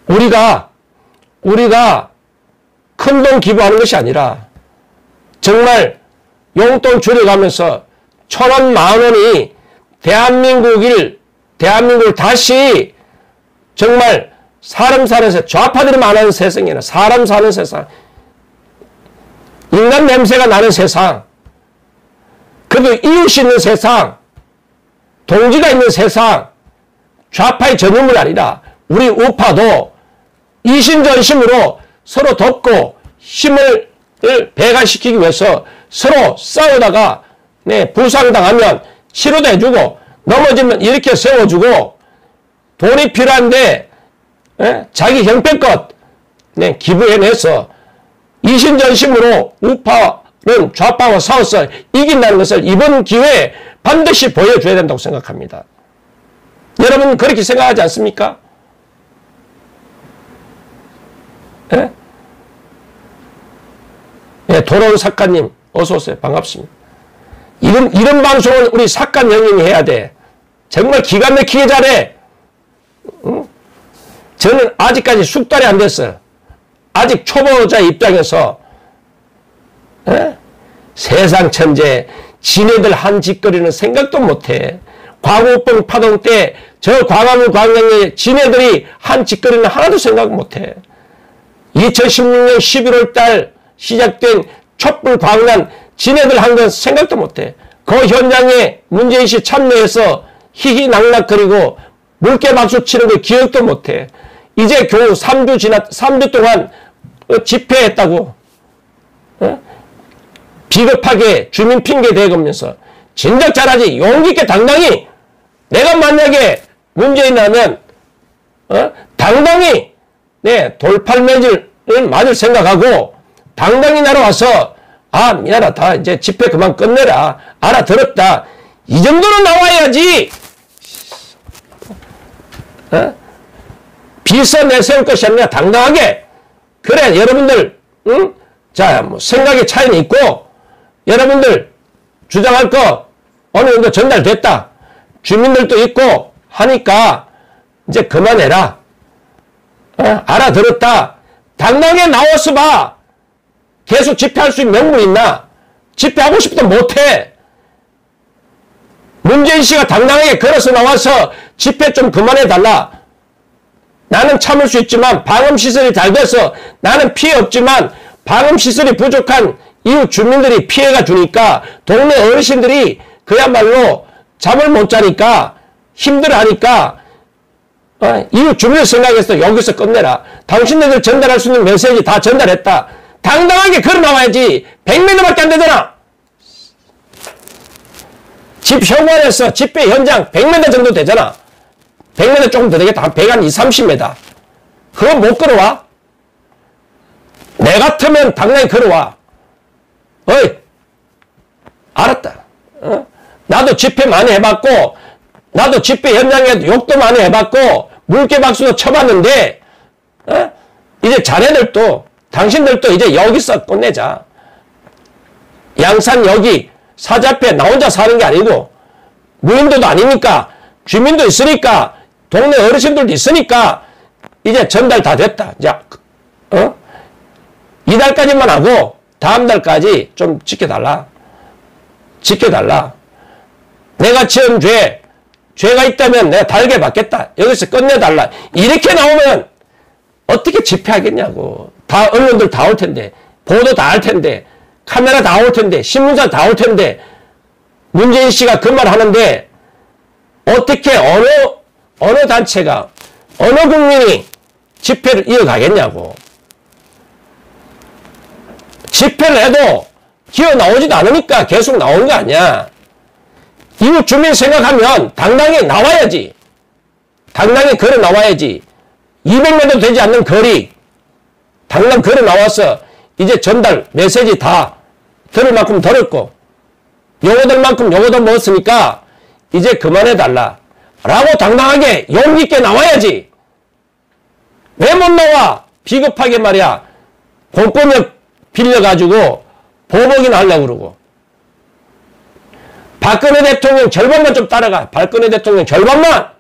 A: 우리가 큰돈 기부하는 것이 아니라 정말 용돈 줄여가면서 1,000원, 10,000원이 대한민국을 다시 정말 사람 사는 세상, 좌파들이 많은 세상이 아니라 사람 사는 세상, 인간 냄새가 나는 세상, 그래도 이웃이 있는 세상, 동지가 있는 세상, 좌파의 전유물이 아니라 우리 우파도 이심전심으로 서로 돕고 힘을 배가시키기 위해서 서로 싸우다가 부상당하면 치료도 해주고 넘어지면 이렇게 세워주고 돈이 필요한데 자기 형편껏 기부해내서 이심전심으로 우파는 좌파와 싸워서 이긴다는 것을 이번 기회에 반드시 보여줘야 된다고 생각합니다. 여러분 그렇게 생각하지 않습니까? 돌아온 작가님 어서 오세요. 반갑습니다. 이런 방송을 우리 작가 형님이 해야 돼. 정말 기가 막히게 잘해. 응? 저는 아직까지 숙달이 안 됐어요. 아직 초보자 입장에서 세상 천재 지네들 한 짓거리는 생각도 못해. 과거병 파동 때 저 광화문 광장에 지네들이 한 짓거리는 하나도 생각 못해. 2016년 11월 달 시작된 촛불 광란 지네들 한 건 생각도 못해. 그 현장에 문재인 씨 참여해서 희희낙낙거리고 물개 박수 치는 거 기억도 못해. 이제 겨우 3주 동안 집회했다고. 비겁하게 주민 핑계 대거면서 진작 잘하지. 용기 있게 당당히 내가 만약에 문재인이라면 당당히 돌팔매질을 맞을 생각하고 당당히 날아와서 미안하다. 이제 집회 그만 끝내라. 알아들었다. 이 정도는 나와야지. 비서 내세울 것이 아니라 당당하게. 그래 여러분들 자 뭐 생각의 차이는 있고 여러분들 주장할 거 어느 정도 전달됐다. 주민들도 있고 하니까 이제 그만해라. 알아들었다. 당당하게 나와서 봐. 계속 집회할 수 있는 명분 있나? 집회하고 싶어도 못해. 문재인 씨가 당당하게 걸어서 나와서 집회 좀 그만해달라. 나는 참을 수 있지만 방음시설이 잘 돼서 나는 피해 없지만 방음시설이 부족한 이웃 주민들이 피해가 주니까 동네 어르신들이 그야말로 잠을 못 자니까 힘들어하니까 이웃 주민을 생각해서 여기서 끝내라. 당신네들 전달할 수 있는 메시지 다 전달했다. 당당하게 걸어 나와야지. 100m밖에 안 되잖아. 집 현관에서 집회 현장 100m 정도 되잖아. 100m 조금 더 되겠다. 한 120, 30m. 그거 못 걸어와? 내 같으면 당당히 걸어와. 어이, 알았다. 나도 집회 많이 해봤고, 나도 집회 현장에도 욕도 많이 해봤고, 물개박수도 쳐봤는데, 이제 자네들도, 당신들도 이제 여기서 끝내자. 양산 여기, 사자패 나 혼자 사는 게 아니고, 무인도도 아니니까, 주민도 있으니까, 동네 어르신들도 있으니까, 이제 전달 다 됐다. 자, 이달까지만 하고, 다음 달까지 좀 지켜달라. 지켜달라. 내가 지은 죄가 있다면 내가 달게 받겠다. 여기서 끝내달라. 이렇게 나오면 어떻게 집회하겠냐고. 다 언론들 다 올 텐데 보도 다 할 텐데, 카메라 다 올 텐데, 신문사 다 올 텐데, 문재인 씨가 그 말 하는데, 어떻게 어느 단체가, 어느 국민이 집회를 이어가겠냐고. 집회를 해도 기어 나오지도 않으니까 계속 나오는 거 아니야. 이웃 주민 생각하면 당당히 나와야지. 당당히 걸어 나와야지. 200m도 되지 않는 거리, 당당 걸어 나와서 이제 전달, 메시지 다 들을 만큼 들었고, 요거들만큼 요거도 먹었으니까 이제 그만해달라. 라고 당당하게 용기 있게 나와야지. 왜 못 나와? 비겁하게 말이야. 공권력 빌려가지고 보복이나 하려고 그러고. 박근혜 대통령 절반만 좀 따라가. 박근혜 대통령 절반만.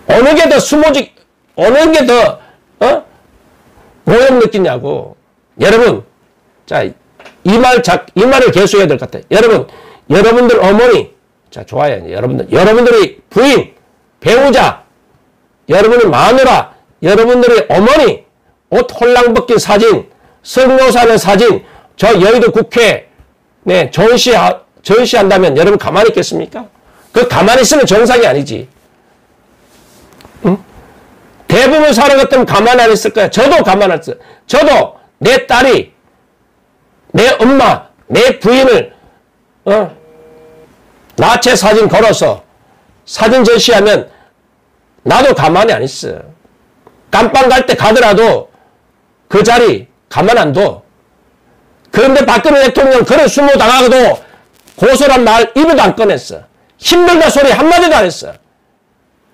A: 어느 게 더 수모직, 어느 게 더, 모욕 느끼냐고. 여러분, 자, 이 말을 계속해야 될 것 같아요. 여러분, 여러분들 어머니, 자, 좋아요. 여러분들이 부인, 배우자, 여러분의 마누라, 여러분들의 어머니, 옷 홀랑 벗긴 사진, 성묘사하는 사진, 저 여의도 국회, 네, 전시한다면 여러분 가만히 있겠습니까? 그 가만히 있으면 정상이 아니지. 응? 대부분 사람 같으면 가만히 안 있을 거야. 저도 가만히 안 있어요. 저도 내 딸이, 내 엄마, 내 부인을, 나체 사진 걸어서 사진 전시하면 나도 가만히 안 있어. 깜빵 갈 때 가더라도 그 자리 가만 안 둬. 그런데 박근혜 대통령 그런 수모 당하고도 고소란 말 입에도 안 꺼냈어. 힘들다 소리 한마디도 안 했어.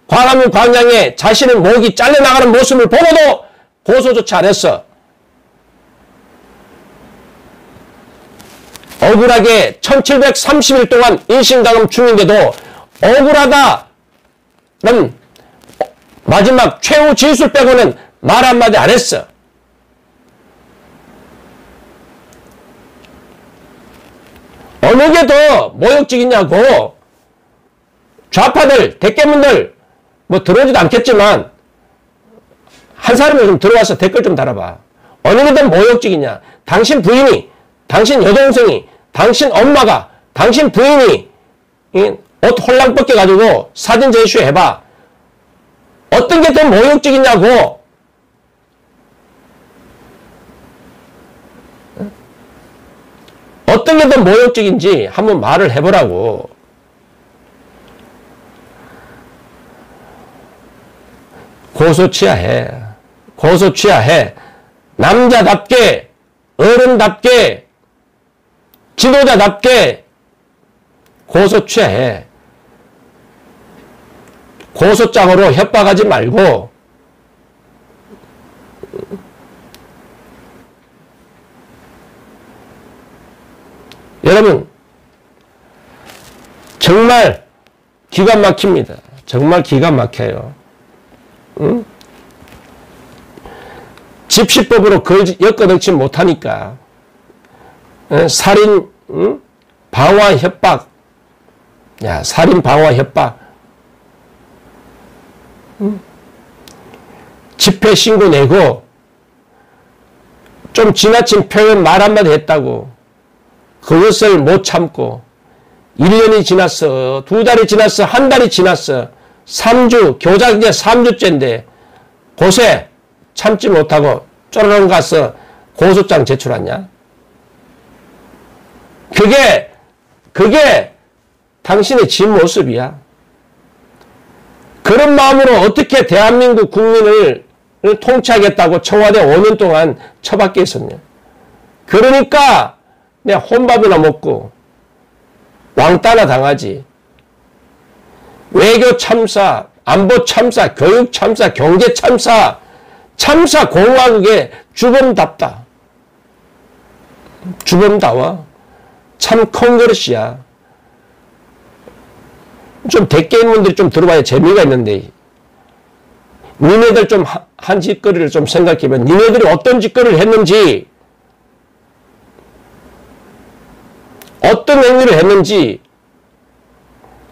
A: 광화문 광장에 자신의 목이 잘려나가는 모습을 보고도 고소조차 안 했어. 억울하게 1730일 동안 인신당험 중인데도 억울하다는 마지막 최후 진술 빼고는 말 한마디 안 했어. 어느 게 더 모욕적이냐고. 좌파들, 대깨문들 뭐 들어오지도 않겠지만 한 사람이 좀 들어와서 댓글 좀 달아봐. 어느 게 더 모욕적이냐. 당신 부인이, 당신 여동생이, 당신 엄마가, 당신 부인이 옷 홀랑 벗겨가지고 사진 제시해봐. 어떤 게 더 모욕적이냐고. 어떤 게 더 모욕적인지 한번 말을 해보라고. 고소치하해. 고소치하해. 남자답게, 어른답게, 지도자답게 고소치하해. 고소장으로 협박하지 말고 여러분 정말 기가 막힙니다. 정말 기가 막혀요. 응? 집시법으로 그걸 엮어넣지 못하니까 살인, 응? 방화 협박. 야, 살인 방화 협박. 응? 집회 신고 내고 좀 지나친 표현 말 한마디 했다고 그것을 못 참고 1년이 지났어. 2달이 지났어. 1달이 지났어. 3주, 교작 이제 3주째인데 고세 참지 못하고 쪼르렁 가서 고소장 제출하냐? 그게 당신의 진 모습이야. 그런 마음으로 어떻게 대한민국 국민을 통치하겠다고 청와대 5년 동안 처박혀 있었냐? 그러니까 내가 혼밥이나 먹고 왕따나 당하지. 외교 참사, 안보 참사, 교육 참사, 경제 참사, 참사 공화국의 주범답다. 주범다워. 참 큰 그릇이야. 좀 대깨문들이 좀 들어봐야 재미가 있는데 니네들 좀 한 짓거리를 좀 생각해보면 니네들이 어떤 짓거리를 했는지 어떤 행위를 했는지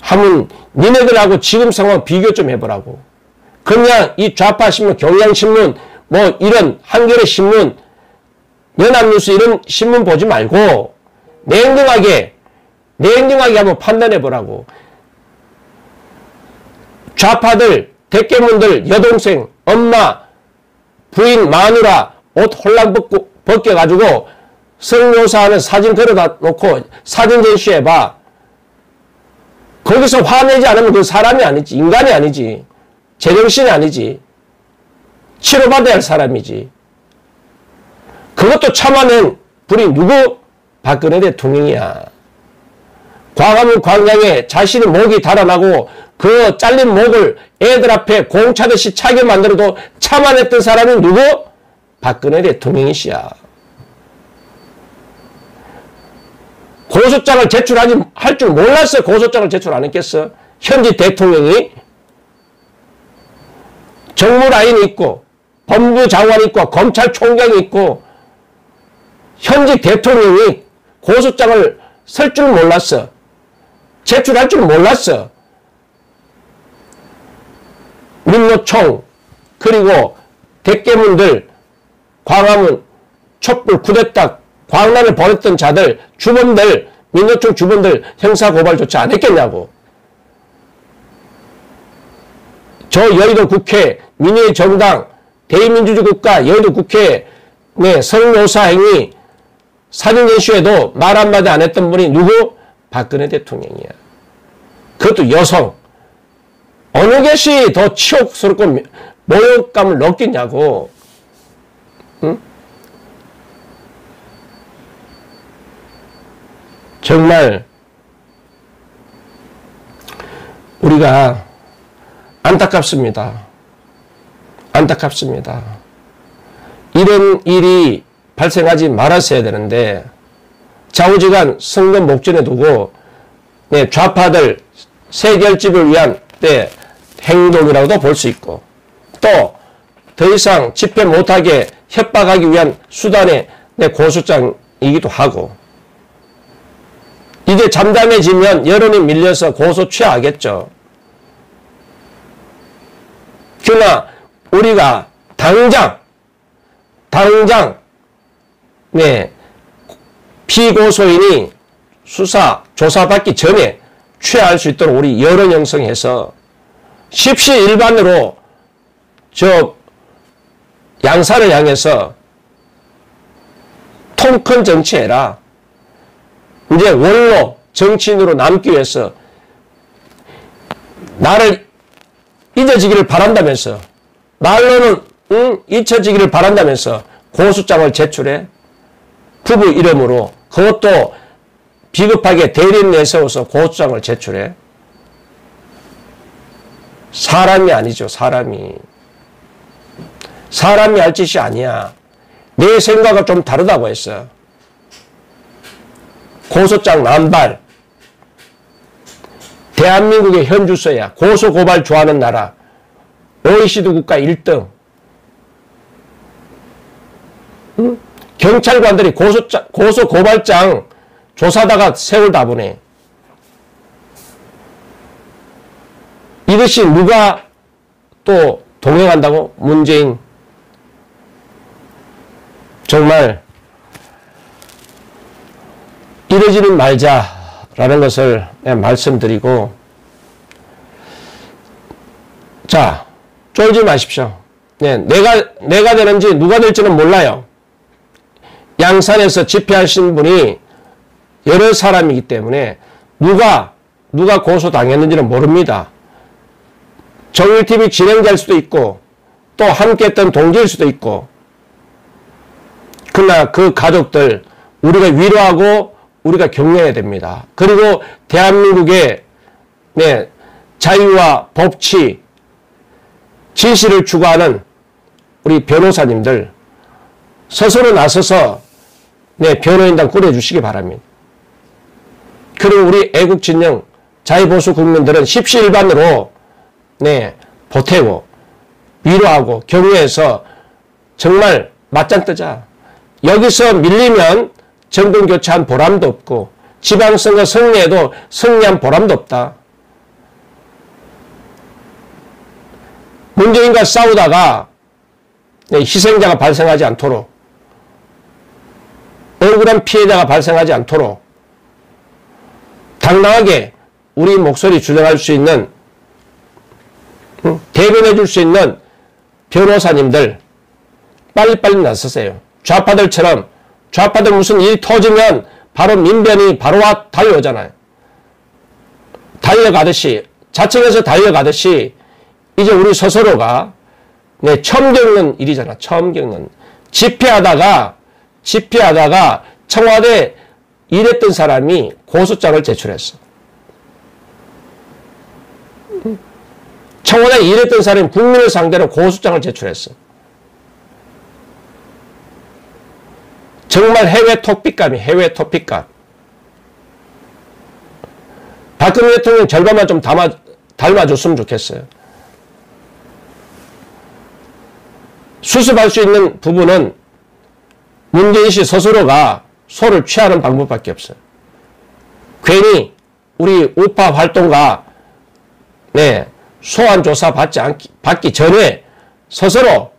A: 한번 니네들하고 지금 상황 비교 좀 해보라고. 그냥 이 좌파신문, 경향신문, 뭐 이런 한겨레신문, 연합뉴스 이런 신문 보지 말고 냉정하게 한번 판단해 보라고. 좌파들, 대깨문들, 여동생, 엄마, 부인, 마누라 옷 홀랑 벗겨가지고 성묘사하는 사진 걸어다 놓고 사진 전시해봐. 거기서 화내지 않으면 그 사람이 아니지. 인간이 아니지. 제정신이 아니지. 치료받아야 할 사람이지. 그것도 참아낸 분이 누구? 박근혜 대통령이야. 광화문 광장에 자신의 목이 달아나고 그 잘린 목을 애들 앞에 공차듯이 차게 만들어도 참아냈던 사람이 누구? 박근혜 대통령이시야. 고소장을 할 줄 몰랐어. 고소장을 제출 안 했겠어. 현직 대통령이 정무라인이 있고 법무장관이 있고 검찰총장이 있고 현직 대통령이 고소장을 쓸 줄 몰랐어. 제출할 줄 몰랐어. 민노총 그리고 대깨문들 광화문 촛불 쿠데타 광란을 벌였던 자들 주범들 민노총 주범들 형사고발조차 안 했겠냐고. 저 여의도 국회 민의의 정당 대의민주주의 국가 여의도 국회 성노사 행위 사진 전시회도 말 한마디 안 했던 분이 누구? 박근혜 대통령이야. 그것도 여성. 어느 것이 더 치욕스럽고 모욕감을 느끼냐고. 응? 정말 우리가 안타깝습니다. 안타깝습니다. 이런 일이 발생하지 말았어야 되는데 좌우지간 선거 목전에 두고 좌파들 세결집을 위한 행동이라고도 볼 수 있고 또 더 이상 집회 못하게 협박하기 위한 수단의 고소장이기도 하고 이게 잠잠해지면 여론이 밀려서 고소 취하겠죠. 그러나 우리가 당장 피고소인이 수사, 조사받기 전에 취할 수 있도록 우리 여론 형성해서 십시일반으로 저 양산을 향해서 통큰 정치해라. 이제 원로 정치인으로 남기 위해서 나를 잊어지기를 바란다면서 말로는 잊혀지기를 바란다면서 고소장을 제출해. 부부 이름으로 그것도 비겁하게 대리인 내세워서 고소장을 제출해. 사람이 아니죠. 사람이 할 짓이 아니야. 내 생각은 좀 다르다고 했어. 고소장 남발. 대한민국의 현주소야. 고소고발 좋아하는 나라. OECD 국가 1등. 응? 경찰관들이 고소고발장 조사다가 세월 다 보내. 이것이 누가 또 동행한다고? 문재인. 정말 이러지는 말자라는 것을 말씀드리고 자, 쫄지 마십시오. 내가 되는지 누가 될지는 몰라요. 양산에서 집회하신 분이 여러 사람이기 때문에 누가 고소당했는지는 모릅니다. 정일TV 진행자일 수도 있고 또 함께했던 동지일 수도 있고 그러나 그 가족들 우리가 위로하고 우리가 격려해야 됩니다. 그리고 대한민국의 자유와 법치 진실을 추구하는 우리 변호사님들 스스로 나서서 변호인단 꾸려주시기 바랍니다. 그리고 우리 애국진영 자유보수 국민들은 십시일반으로 보태고 위로하고 격려해서 정말 맞짱 뜨자. 여기서 밀리면 정권교체한 보람도 없고 지방선거 승리해도 승리한 보람도 없다. 문재인과 싸우다가 희생자가 발생하지 않도록 억울한 피해자가 발생하지 않도록 당당하게 우리 목소리 주장할 수 있는, 대변해 줄 수 있는 변호사님들 빨리빨리 나서세요. 좌파들처럼, 좌파들 무슨 일이 터지면 바로 민변이 바로 달려오잖아요. 달려가듯이, 자청에서 달려가듯이 이제 우리 스스로가 처음 겪는 일이잖아. 처음 겪는. 집회하다가 청와대 일했던 사람이 고소장을 제출했어. 청와대 일했던 사람이 국민을 상대로 고소장을 제출했어. 정말 해외 토픽감이 해외 토픽감. 박근혜 대통령 절반만 좀 닮아줬으면 좋겠어요. 수습할 수 있는 부분은 문재인 씨 스스로가 소를 취하는 방법밖에 없어요. 괜히 우리 우파 활동가 소환 조사 받기 전에 스스로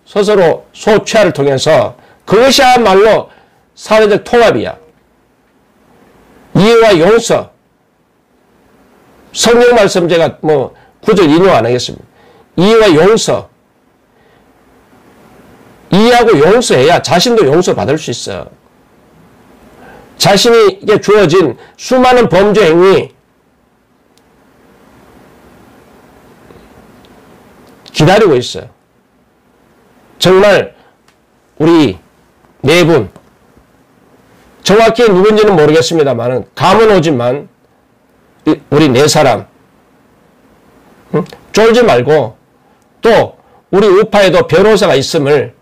A: 소 취하를 통해서 그것이야말로 사회적 통합이야. 이해와 용서. 성경 말씀 제가 구절 인용 안 하겠습니다. 이해와 용서. 이해하고 용서해야 자신도 용서받을 수 있어. 자신에게 주어진 수많은 범죄 행위 기다리고 있어요. 정말 우리 네 분, 정확히 누군지는 모르겠습니다만 감은 오지만 우리 네 사람 쫄지 말고, 또 우리 우파에도 변호사가 있음을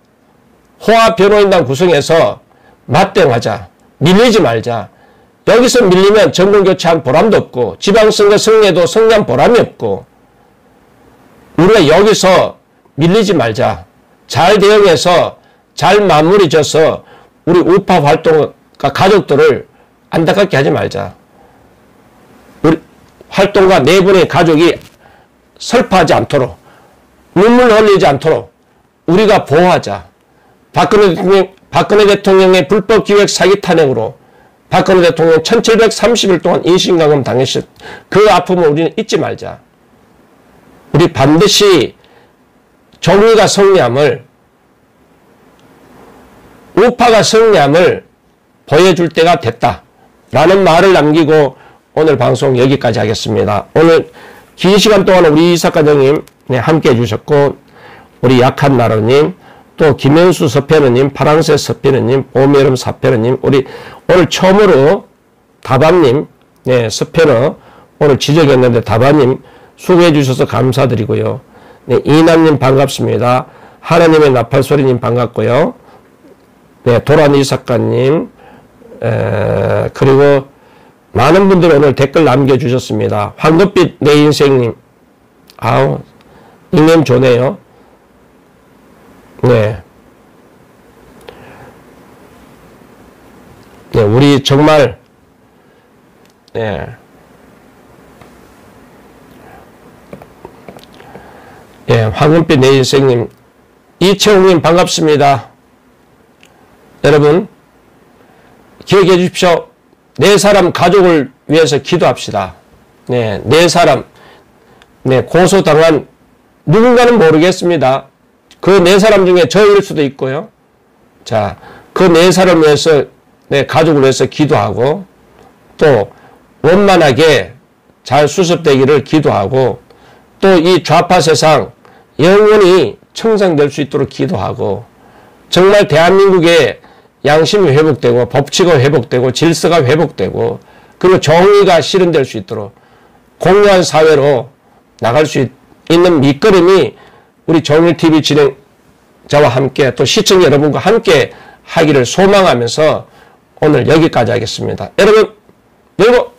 A: 호화 변호인단 구성해서 맞대응하자. 밀리지 말자. 여기서 밀리면 정권교체한 보람도 없고 지방선거 승리에도 승리한 보람이 없고, 우리가 여기서 밀리지 말자. 잘 대응해서 잘 마무리 져서 우리 우파 활동가 가족들을 안타깝게 하지 말자. 우리 활동가 네 분의 가족이 슬퍼하지 않도록, 눈물 흘리지 않도록 우리가 보호하자. 박근혜 대통령의 불법 기획 사기 탄핵으로 박근혜 대통령 1730일 동안 인신감금 당했을 그 아픔을 우리는 잊지 말자. 우리 반드시 정의가 승리함을, 우파가 승리함을 보여줄 때가 됐다 라는 말을 남기고 오늘 방송 여기까지 하겠습니다. 오늘 긴 시간 동안 우리 이삭과장님 함께 해주셨고, 우리 약한 나로님, 또 김현수 서편우님, 파랑새 서편우님, 봄여름 사편우님, 우리 오늘 처음으로 다반님, 서편우 오늘 지적했는데 다반님 수고해 주셔서 감사드리고요. 이남님 반갑습니다. 하나님의 나팔소리님 반갑고요. 도란 이삭가님, 그리고 많은 분들 오늘 댓글 남겨주셨습니다. 황금빛 내 인생님, 아우 닉네임 좋네요. 우리 정말 황금빛 내 인생님, 이채웅님 반갑습니다. 여러분 기억해 주십시오. 네 사람 가족을 위해서 기도합시다. 네 사람 고소당한 누군가는 모르겠습니다. 그 네 사람 중에 저일 수도 있고요. 자, 그 네 사람을 위해서 가족을 위해서 기도하고, 또 원만하게 잘 수습되기를 기도하고, 또 이 좌파 세상 영원히 청산될 수 있도록 기도하고, 정말 대한민국의 양심이 회복되고 법치가 회복되고 질서가 회복되고 그리고 정의가 실현될 수 있도록 공유한 사회로 나갈 수 있는 밑거름이 우리 정일TV 진행자와 함께 또 시청자 여러분과 함께 하기를 소망하면서 오늘 여기까지 하겠습니다. 여러분, 그리고